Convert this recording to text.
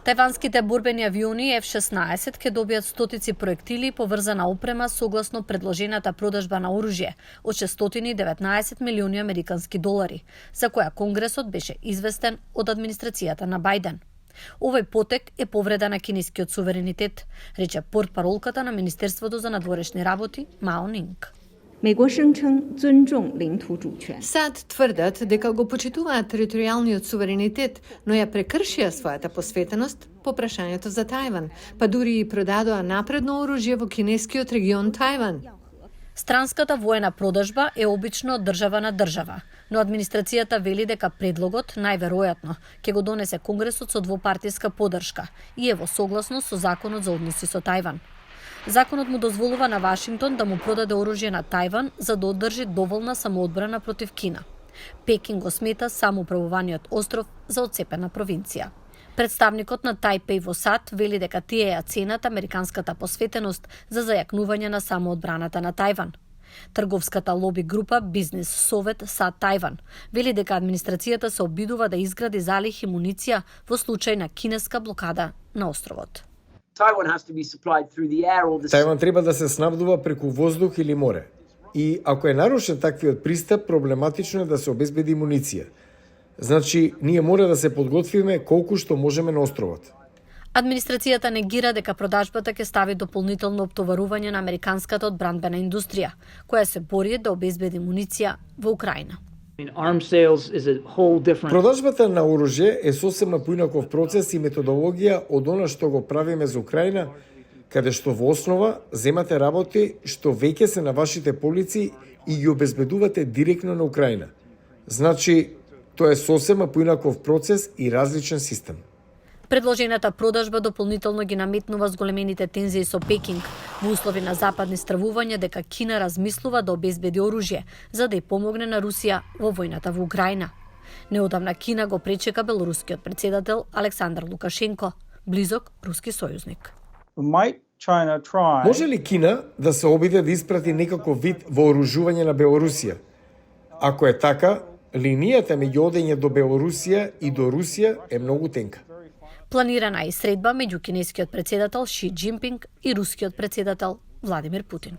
Тајванските борбени авиони F-16 ќе добијат стотици проектили и поврзана опрема согласно предложената продажба на оружје од 619 милиони американски долари, за која Конгресот беше известен од администрацијата на Бајден. Овој потек е повреда на кинескиот суверенитет, рече портпаролката на Министерството за надворешни работи Мао Нинг. САД тврдат дека го почитуваат територијалниот суверенитет, но ја прекршија својата посветеност по прашањето за Тајван, па дури и продадоа напредно оружје во кинескиот регион Тајван. Странската воена продажба е обично од држава на држава, но администрацијата вели дека предлогот најверојатно ќе го донесе Конгресот со двопартиска поддршка и е во согласност со Законот за односи со Тајван. Законот му дозволува на Вашингтон да му продаде оружје на Тајван за да одржи доволна самоодбрана против Кина. Пекинг го смета самоуправуваниот остров за отцепена провинција. Представникот на Тајпеј во САД вели дека тие ја ценат американската посветеност за зајакнување на самоодбраната на Тајван. Трговската лоби група Бизнес Совет САД Тајван вели дека администрацијата се обидува да изгради залих и муниција во случај на кинеска блокада на островот. Тајван треба да се снабдува преку воздух или море. И ако е нарушен таквиот пристап, проблематично е да се обезбеди муниција. Значи, ние мора да се подготвиме колку што можеме на островот. Администрацијата негира дека продажбата ќе стави дополнително оптоварување на американската одбранбена индустрија, која се бори да обезбеди муниција во Украина. Продажбата на оружје е сосема поинаков процес и методологија од она што го правиме за Украина, каде што во основа земате работи што веќе се на вашите полици и ги обезбедувате директно на Украина. Значи, тоа е сосема поинаков процес и различен систем. Предложената продажба дополнително ги наметнува зголемените тензии со Пекинг во услови на западни стравувања дека Кина размислува да обезбеди оружје за да ја помогне на Русија во војната во Украина. Неодамна Кина го пречека белорускиот председател Александар Лукашенко, близок руски сојузник. Може ли Кина да се обиде да испрати некаков вид вооружување на Белорусија? Ако е така, линијата меѓу одење до Белорусија и до Русија е многу тенка. Планирана е средба меѓу кинескиот председател Ши Џинпинг и рускиот председател Владимир Путин.